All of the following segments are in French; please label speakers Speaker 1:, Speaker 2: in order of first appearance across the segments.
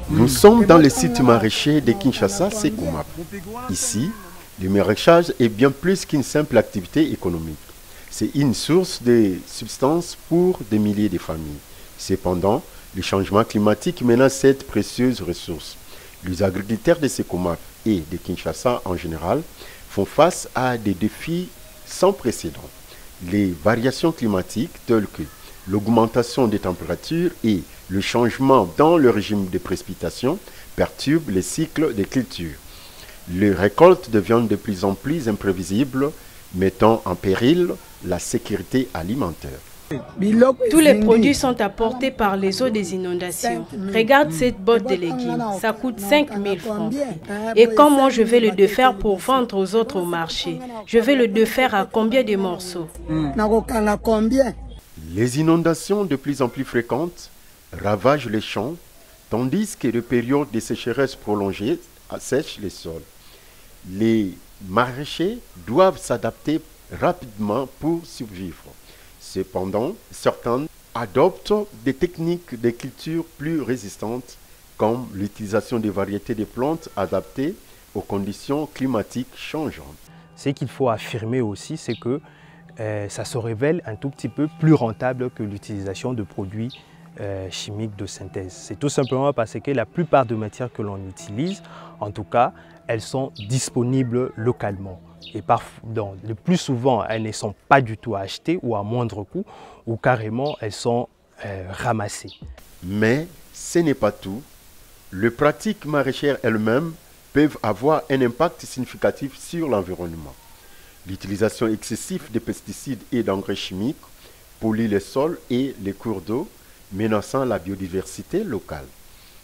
Speaker 1: Nous sommes dans le site maraîcher de Kinshasa, Sekoumap. Ici, le maraîchage est bien plus qu'une simple activité économique. C'est une source de substances pour des milliers de familles. Cependant, le changement climatique menace cette précieuse ressource. Les agriculteurs de Sekoumap et de Kinshasa en général font face à des défis sans précédent. Les variations climatiques telles que l'augmentation des températures et le changement dans le régime de précipitation perturbent les cycles de culture. Les récoltes deviennent de plus en plus imprévisibles, mettant en péril la sécurité alimentaire.
Speaker 2: Tous les produits sont apportés par les eaux des inondations. Regarde cette botte de légumes, ça coûte 5 000 francs. Et comment je vais le défaire pour vendre aux autres au marché? Je vais le défaire à combien de morceaux?
Speaker 1: Les inondations de plus en plus fréquentes ravagent les champs, tandis que les périodes de sécheresse prolongées assèchent les sols. Les maraîchers doivent s'adapter rapidement pour survivre. Cependant, certains adoptent des techniques de culture plus résistantes, comme l'utilisation de variétés de plantes adaptées aux conditions climatiques changeantes.
Speaker 3: Ce qu'il faut affirmer aussi, c'est que ça se révèle un tout petit peu plus rentable que l'utilisation de produits chimiques de synthèse. C'est tout simplement parce que la plupart des matières que l'on utilise, en tout cas, elles sont disponibles localement. Et le plus souvent, elles ne sont pas du tout achetées ou à moindre coût, ou carrément elles sont ramassées.
Speaker 1: Mais ce n'est pas tout. Les pratiques maraîchères elles-mêmes peuvent avoir un impact significatif sur l'environnement. L'utilisation excessive de pesticides et d'engrais chimiques pollue les sols et les cours d'eau, menaçant la biodiversité locale.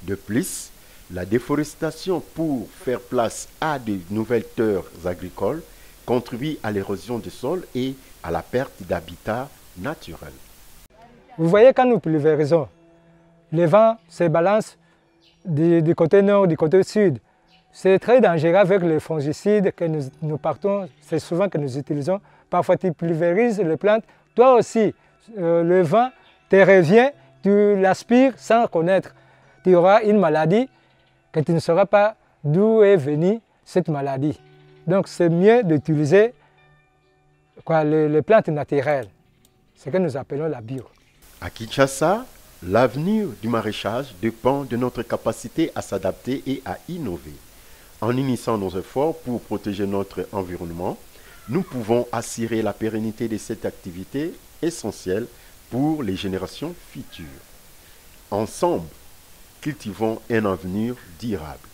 Speaker 1: De plus, la déforestation pour faire place à de nouvelles terres agricoles contribue à l'érosion du sol et à la perte d'habitat naturel.
Speaker 4: Vous voyez, quand nous pulvérisons, les vents se balancent du côté nord, du côté sud. C'est très dangereux avec les fongicides que nous partons, c'est souvent que nous utilisons. Parfois tu pulvérises les plantes, toi aussi, le vent te revient, tu l'aspires sans connaître. Tu auras une maladie que tu ne sauras pas d'où est venue cette maladie. Donc c'est mieux d'utiliser les plantes naturelles, ce que nous appelons la bio.
Speaker 1: À Kinshasa, l'avenir du maraîchage dépend de notre capacité à s'adapter et à innover. En unissant nos efforts pour protéger notre environnement, nous pouvons assurer la pérennité de cette activité essentielle pour les générations futures. Ensemble, cultivons un avenir durable.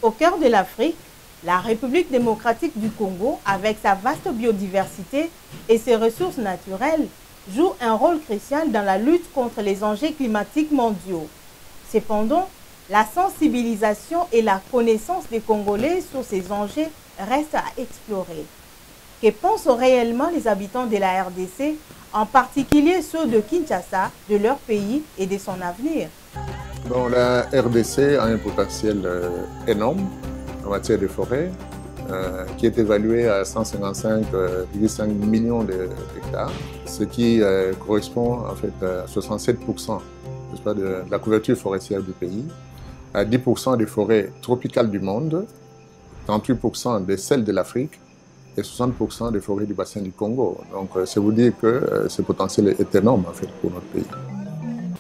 Speaker 5: Au cœur de l'Afrique, la République démocratique du Congo, avec sa vaste biodiversité et ses ressources naturelles, joue un rôle crucial dans la lutte contre les enjeux climatiques mondiaux. Cependant, la sensibilisation et la connaissance des Congolais sur ces enjeux restent à explorer. Que pensent réellement les habitants de la RDC, en particulier ceux de Kinshasa, de leur pays et de son avenir?
Speaker 6: Bon, la RDC a un potentiel énorme en matière de forêt, qui est évalué à 155,5 millions d'hectares, ce qui correspond en fait à 67% de la couverture forestière du pays, à 10% des forêts tropicales du monde, 38% de celles de l'Afrique et 60% des forêts du bassin du Congo. Donc c'est vous dire que ce potentiel est énorme en fait pour notre pays.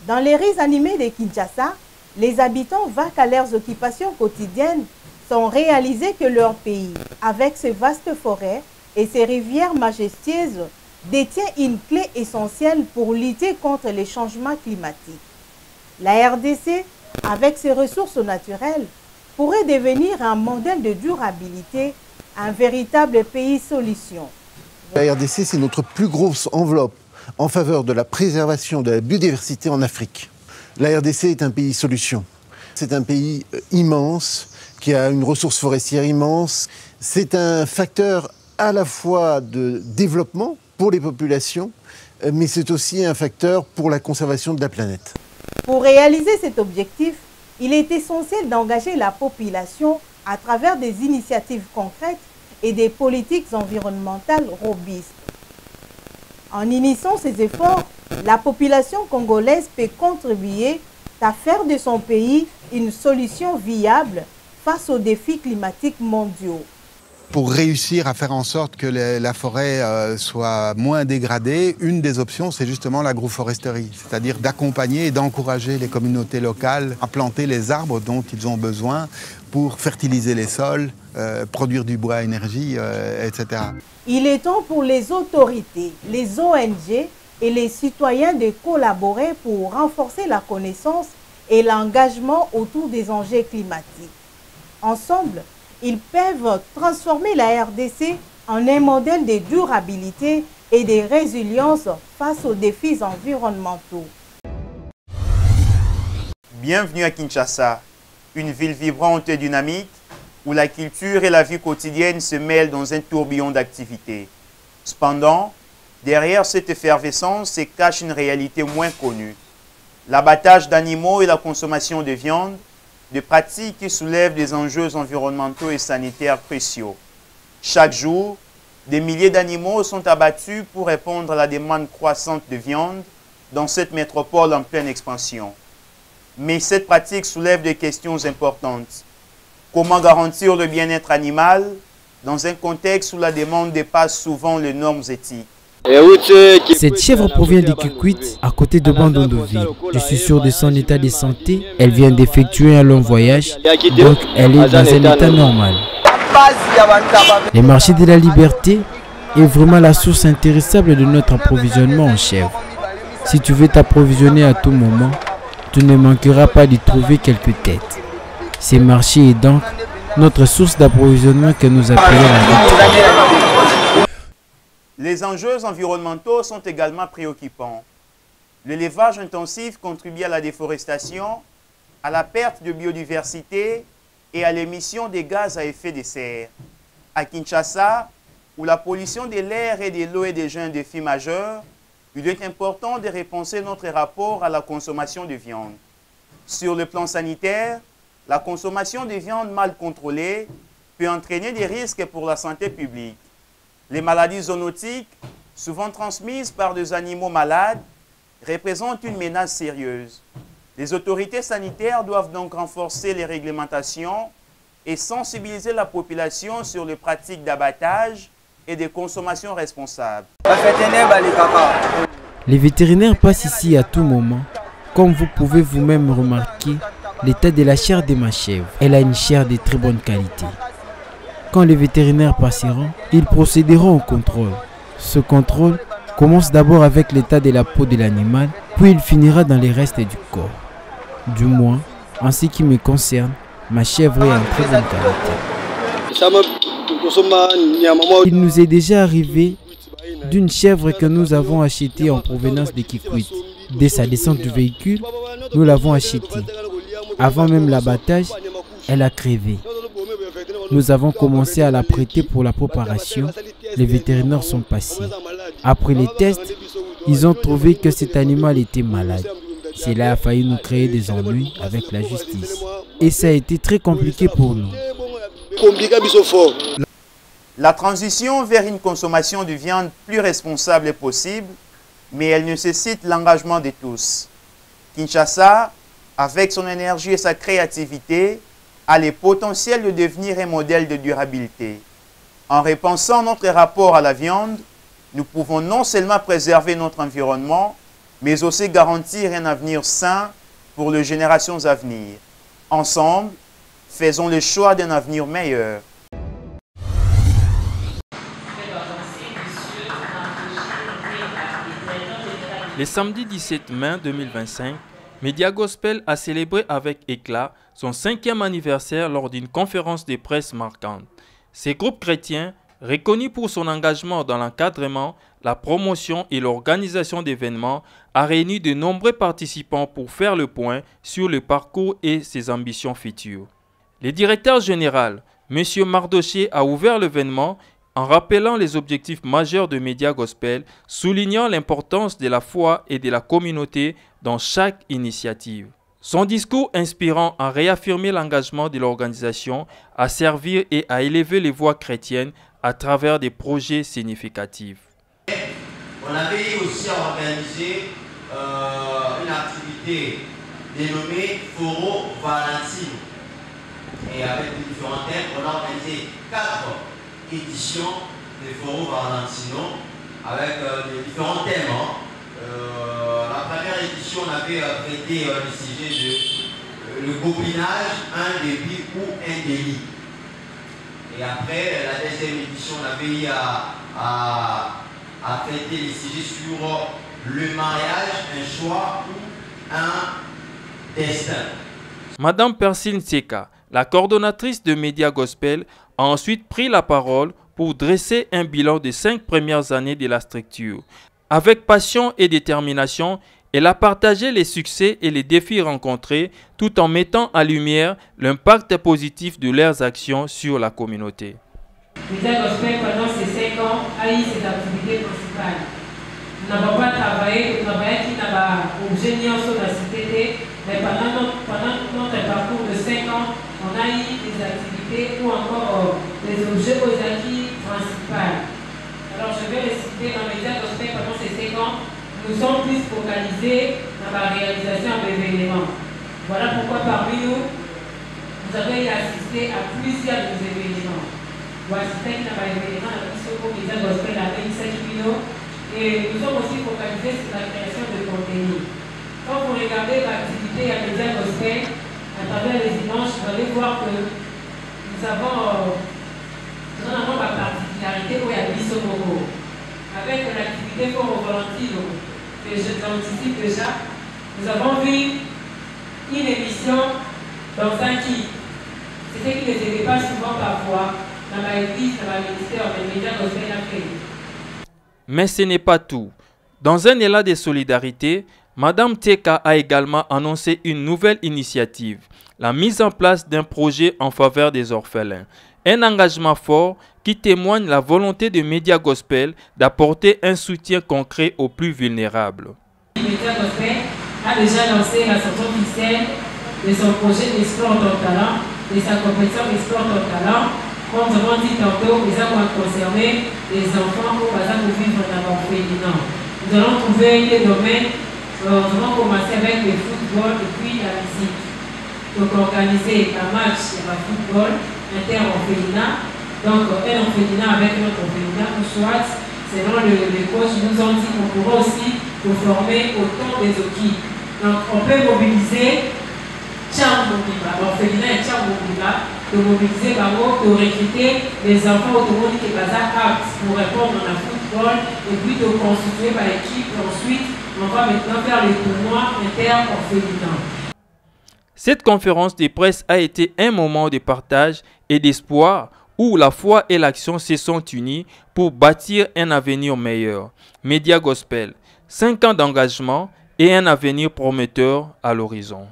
Speaker 5: Dans les rues animées de Kinshasa, les habitants vaquent à leurs occupations quotidiennes sans réaliser que leur pays, avec ses vastes forêts et ses rivières majestueuses, détient une clé essentielle pour lutter contre les changements climatiques. La RDC, avec ses ressources naturelles, pourrait devenir un modèle de durabilité, un véritable pays solution.
Speaker 7: La RDC, c'est notre plus grosse enveloppe en faveur de la préservation de la biodiversité en Afrique. La RDC est un pays solution. C'est un pays immense, qui a une ressource forestière immense. C'est un facteur à la fois de développement pour les populations, mais c'est aussi un facteur pour la conservation de la planète.
Speaker 5: Pour réaliser cet objectif, il est essentiel d'engager la population à travers des initiatives concrètes et des politiques environnementales robustes. En initiant ces efforts, la population congolaise peut contribuer à faire de son pays une solution viable face aux défis climatiques mondiaux.
Speaker 8: Pour réussir à faire en sorte que la forêt soit moins dégradée, une des options, c'est justement l'agroforesterie, c'est-à-dire d'accompagner et d'encourager les communautés locales à planter les arbres dont ils ont besoin pour fertiliser les sols, produire du bois à énergie, etc.
Speaker 5: Il est temps pour les autorités, les ONG et les citoyens de collaborer pour renforcer la connaissance et l'engagement autour des enjeux climatiques. Ensemble, ils peuvent transformer la RDC en un modèle de durabilité et de résilience face aux défis environnementaux.
Speaker 9: Bienvenue à Kinshasa, une ville vibrante et dynamique où la culture et la vie quotidienne se mêlent dans un tourbillon d'activités. Cependant, derrière cette effervescence se cache une réalité moins connue. L'abattage d'animaux et la consommation de viande, des pratiques qui soulèvent des enjeux environnementaux et sanitaires cruciaux. Chaque jour, des milliers d'animaux sont abattus pour répondre à la demande croissante de viande dans cette métropole en pleine expansion. Mais cette pratique soulève des questions importantes. Comment garantir le bien-être animal dans un contexte où la demande dépasse souvent les normes éthiques?
Speaker 10: Cette chèvre provient du Kikwit, à côté de Bandondoville. Je suis sûr de son état de santé. Elle vient d'effectuer un long voyage, donc elle est dans un état normal. Le marché de la liberté est vraiment la source intéressable de notre approvisionnement en chèvre. Si tu veux t'approvisionner à tout moment, tu ne manqueras pas d'y trouver quelques têtes. Ce marché est donc notre source d'approvisionnement que nous appelons la vitrine.
Speaker 9: Les enjeux environnementaux sont également préoccupants. L'élevage intensif contribue à la déforestation, à la perte de biodiversité et à l'émission des gaz à effet de serre. À Kinshasa, où la pollution de l'air et de l'eau est déjà un défi majeur, il est important de repenser notre rapport à la consommation de viande. Sur le plan sanitaire, la consommation de viande mal contrôlée peut entraîner des risques pour la santé publique. Les maladies zoonotiques, souvent transmises par des animaux malades, représentent une menace sérieuse. Les autorités sanitaires doivent donc renforcer les réglementations et sensibiliser la population sur les pratiques d'abattage et de consommation responsable.
Speaker 10: Les vétérinaires passent ici à tout moment. Comme vous pouvez vous-même remarquer, l'état de la chair de ma chèvre. Elle a une chair de très bonne qualité. Quand les vétérinaires passeront, ils procéderont au contrôle. Ce contrôle commence d'abord avec l'état de la peau de l'animal, puis il finira dans les restes du corps. Du moins, en ce qui me concerne, ma chèvre est en très bonne qualité. Il nous est déjà arrivé d'une chèvre que nous avons achetée en provenance de Kikwit. Dès sa descente du véhicule, nous l'avons achetée. Avant même l'abattage, elle a crevé. Nous avons commencé à la prêter pour la préparation. Les vétérinaires sont passés. Après les tests, ils ont trouvé que cet animal était malade. Cela a failli nous créer des ennuis avec la justice. Et ça a été très compliqué pour nous.
Speaker 9: La transition vers une consommation de viande plus responsable est possible, mais elle nécessite l'engagement de tous. Kinshasa, avec son énergie et sa créativité, a le potentiel de devenir un modèle de durabilité. En repensant notre rapport à la viande, nous pouvons non seulement préserver notre environnement, mais aussi garantir un avenir sain pour les générations à venir. Ensemble, faisons le choix d'un avenir meilleur.
Speaker 11: Le samedi 17 mai 2025, Média Gospel a célébré avec éclat son 5e anniversaire lors d'une conférence de presse marquante. Ce groupe chrétien, reconnu pour son engagement dans l'encadrement, la promotion et l'organisation d'événements, a réuni de nombreux participants pour faire le point sur le parcours et ses ambitions futures. Le directeur général, M. Mardoché, a ouvert l'événement en rappelant les objectifs majeurs de Média Gospel, soulignant l'importance de la foi et de la communauté dans chaque initiative. Son discours inspirant a réaffirmé l'engagement de l'organisation à servir et à élever les voix chrétiennes à travers des projets significatifs.
Speaker 12: on avait aussi organisé une activité dénommée Foro Valentino. Et avec différents thèmes, on a organisé 4 éditions de Foro Valentino avec des différents thèmes. La première édition, on avait traité le sujet de le copinage, un débit ou un délit. Et après, la deuxième édition, on avait eu à traiter les sujets sur le mariage, un choix ou un destin.
Speaker 11: Madame Persine Tseka, la coordonnatrice de Média Gospel, a ensuite pris la parole pour dresser un bilan des 5 premières années de la structure. Avec passion et détermination, elle a partagé les succès et les défis rencontrés tout en mettant en lumière l'impact positif de leurs actions sur la communauté.
Speaker 13: Média Gospel, pendant ces 5 ans, a eu ses activités principales. Nous n'avons pas travaillé qui n'a pas objet ni en sur la cité, mais pendant notre parcours de 5 ans, on a eu des activités ou encore des objets aux acquis principaux. Alors je vais les citer dans Média Gospel pendant ces 5 ans. Nous sommes plus focalisés dans la réalisation d'événements. Voilà pourquoi parmi nous, vous avez assisté à plusieurs de nos événements. Vous assistez à un événement à la mission pour Média Gospel à 25 kilos. Et nous sommes aussi focalisés sur la création de contenu. Quand vous regardez l'activité à Média Gospel, à travers les images, vous allez voir que nous avons la particularité où il y a Bissomoko. Avec l'activité Foro Valentino, que j'anticipe déjà, nous avons vu une émission dans un kit. C'est ce qui ne se fait pas souvent parfois dans ma église, dans ma ministère, mais Média Gospel a fait.
Speaker 11: Mais ce n'est pas tout. Dans un élan de solidarité, Madame Tseka a également annoncé une nouvelle initiative, la mise en place d'un projet en faveur des orphelins. Un engagement fort qui témoigne la volonté de Média Gospel d'apporter un soutien concret aux plus vulnérables.
Speaker 13: Média Gospel a déjà lancé la sortie officielle de son projet Explore ton talent, de sa compétition Explore ton talent. Comme nous avons dit tantôt, les avons concerné les enfants au bazar pour vivre dans l'orphelinat. Nous allons trouver des domaines. Nous allons commencer avec le football et puis la musique. Donc organiser un match de football inter-orphelinat. Donc un orphelinat avec notre orphelinat, ou soit, selon les coachs, nous ont dit qu'on pourra aussi former autant des équipes. Donc on peut mobiliser l'orphelinat et de mobiliser de recruter les enfants automobiles qui sont aptes pour répondre à la football et puis de constituer par équipe. Ensuite, on va maintenant faire les tournois inter-orphelinats.
Speaker 11: Cette conférence de presse a été un moment de partage et d'espoir où la foi et l'action se sont unies pour bâtir un avenir meilleur. Média Gospel, 5 ans d'engagement et un avenir prometteur à l'horizon.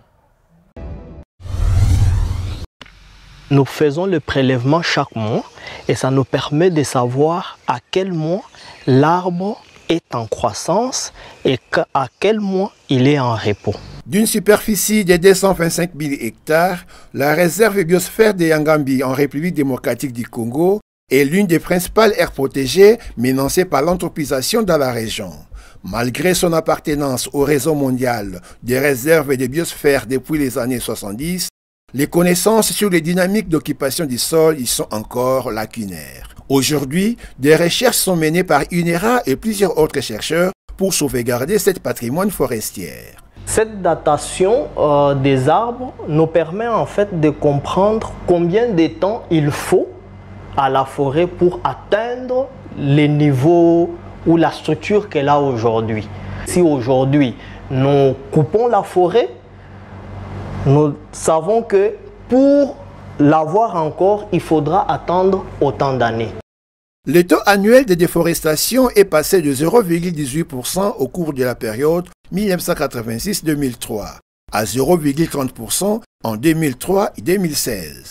Speaker 14: Nous faisons le prélèvement chaque mois et ça nous permet de savoir à quel mois l'arbre est en croissance et à quel mois il est en repos.
Speaker 15: D'une superficie de 225 000 hectares, la réserve biosphère de Yangambi en République démocratique du Congo est l'une des principales aires protégées menacées par l'anthropisation dans la région. Malgré son appartenance au réseau mondial des réserves et des biosphères depuis les années 70, les connaissances sur les dynamiques d'occupation du sol y sont encore lacunaires. Aujourd'hui, des recherches sont menées par UNERA et plusieurs autres chercheurs pour sauvegarder ce patrimoine forestier.
Speaker 14: Cette datation des arbres nous permet en fait de comprendre combien de temps il faut à la forêt pour atteindre les niveaux ou la structure qu'elle a aujourd'hui. Si aujourd'hui nous coupons la forêt, nous savons que pour l'avoir encore, il faudra attendre autant d'années.
Speaker 15: Le taux annuel de déforestation est passé de 0,18% au cours de la période 1986-2003 à 0,30% en 2003 et 2016.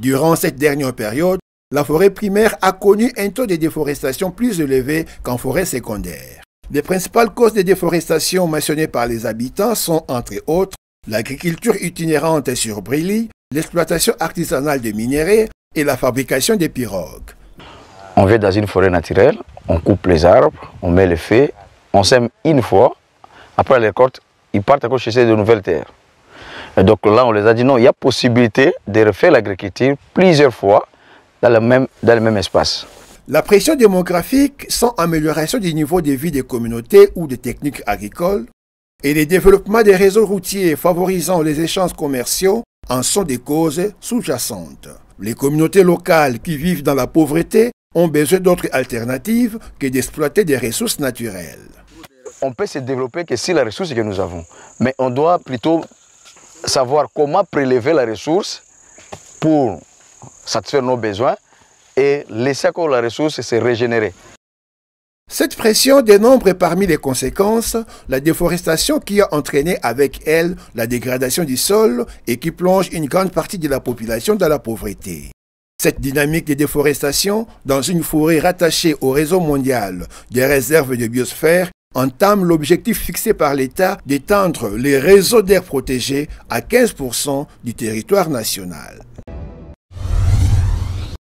Speaker 15: Durant cette dernière période, la forêt primaire a connu un taux de déforestation plus élevé qu'en forêt secondaire. Les principales causes de déforestation mentionnées par les habitants sont, entre autres, l'agriculture itinérante sur brûlis, l'exploitation artisanale des minerais et la fabrication des pirogues.
Speaker 16: On vient dans une forêt naturelle, on coupe les arbres, on met le feu, on sème une fois. Après la récolte, ils partent encore chercher de nouvelles terres. Et donc là, on les a dit non, il y a possibilité de refaire l'agriculture plusieurs fois dans le même espace.
Speaker 15: La pression démographique sans amélioration du niveau de vie des communautés ou des techniques agricoles et le développement des réseaux routiers favorisant les échanges commerciaux en sont des causes sous-jacentes. Les communautés locales qui vivent dans la pauvreté ont besoin d'autres alternatives que d'exploiter des ressources naturelles.
Speaker 16: On peut se développer que si la ressource que nous avons, mais on doit plutôt savoir comment prélever la ressource pour satisfaire nos besoins et laisser encore la ressource se régénérer.
Speaker 15: Cette pression dénombre parmi les conséquences la déforestation qui a entraîné avec elle la dégradation du sol et qui plonge une grande partie de la population dans la pauvreté. Cette dynamique de déforestation dans une forêt rattachée au réseau mondial des réserves de biosphère entame l'objectif fixé par l'État d'étendre les réseaux d'aires protégées à 15% du territoire national.